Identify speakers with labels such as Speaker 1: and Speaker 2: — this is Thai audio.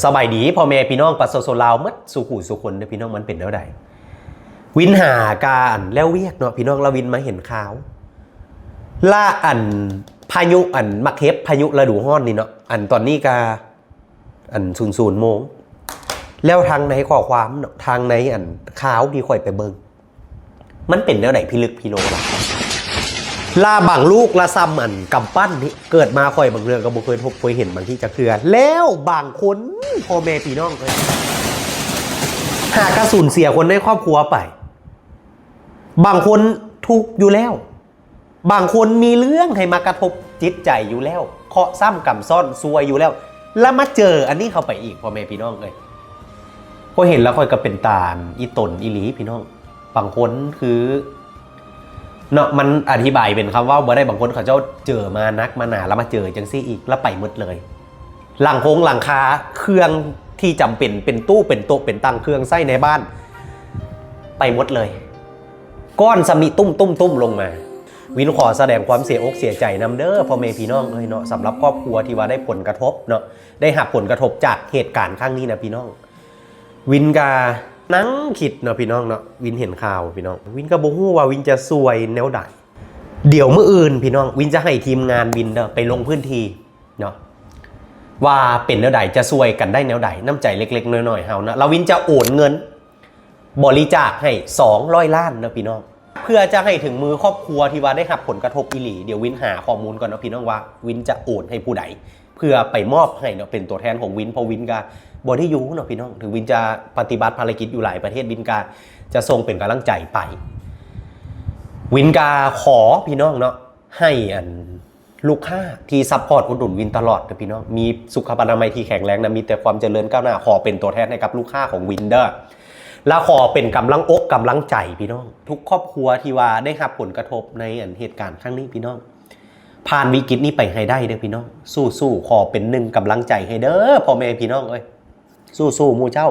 Speaker 1: สบายดีพ่อแม่พี่น้องปัสสาวะลาวมัดสุขุสุคนเด้อพี่น้องมันเป็นแล้วใดวินหาการแล้วเวียกเนาะพี่น้องเราวินมาเห็นข่าวล่าพายุมักเฮฟพายุฤดูร้อนนี่เนาะตอนนี้กา00 โมงแล้วทางในข้อความเนาะทางในข่าวที่ค่อยไปเบิ่งมันเป็นแล้วใดพี่ลึกพี่โลล่ะลาบางลูกละซ้ำกำปั้นนี่เกิดมาค่อยบางเรื่องก็บ่เคยพบเคยเห็นบางที่จะเคลือแล้วบางคนพ่อแม่พี่น้องเลยหากระสูญเสียคนในครอบครัวไปบางคนทุกข์อยู่แล้วบางคนมีเรื่องให้มากระทบจิตใจอยู่แล้วเคาะซ้ำกำซ่อนซวยอยู่แล้วแล้วมาเจออันนี้เข้าไปอีกพ่อแม่พี่น้องเลยพอเห็นแล้วค่อยก็เป็นตาอีตนอีหลีพี่น้องบางคนคือเนาะมันอธิบายเป็นคำว่าบ่ได้บางคนเขาเจ้าเจอมานักมาหนาแล้วมาเจอจังซี่อีกแล้วไปหมดเลยหลังหลังคาเครื่องที่จำเป็นเป็นตู้เป็นโต๊ะเป็นตังเครื่องไส้ในบ้านไปหมดเลยก้อนสมิตุ้มลงมาวินขอแสดงความเสียอกเสียใจนำเด้อพ่อแม่พี่น้องเนาะสำหรับครอบครัวที่ว่าได้ผลกระทบเนาะได้หักผลกระทบจากเหตุการณ์ครั้งนี้นะพี่น้องวินกานั่งคิดเนาะพี่น้องเนาะวินเห็นข่าวพี่น้องวินก็บ่ฮู้ว่าวินจะซวยแนวใดเดี๋ยวมื้ออื่นพี่น้องวินจะให้ทีมงานวินไปลงพื้นที่เนาะว่าเป็นแนวใดจะซวยกันได้แนวใดน้ำใจเล็กๆน้อยๆเฮานะเราวินจะโอนเงินบริจาคให้200 ล้านเนาะพี่น้องเพื่อจะให้ถึงมือครอบครัวที่ว่าได้รับผลกระทบอีหลีเดี๋ยววินหาข้อมูลก่อนเนาะพี่น้องว่าวินจะโอนให้ผู้ใดเพื่อไปมอบให้เนาะเป็นตัวแทนของวินเพราะวินก็บ่ได้อยู่เนาะพี่น้องถึงวินจะปฏิบัติภารกิจอยู่หลายประเทศวินกาจะส่งเป็นกำลังใจไปวินกาขอพี่น้องเนาะให้ลูกค้าที่ซัพพอร์ตอุดหนุนวินตลอดนะพี่น้องมีสุขภาพอนามัยที่แข็งแรงนะมีแต่ความเจริญก้าวหน้าขอเป็นตัวแทนให้กับลูกค้าของวินเด้อและขอเป็นกำลังอกกำลังใจพี่น้องทุกครอบครัวที่ว่าได้รับผลกระทบในเหตุการณ์ครั้งนี้พี่น้องผ่านวิกฤตนี้ไปให้ได้เด้อพี่น้องสู้ๆขอเป็นหนึ่งกำลังใจให้เด้อพ่อแม่พี่น้องเอ้ยสู้ๆหมู่เจ้า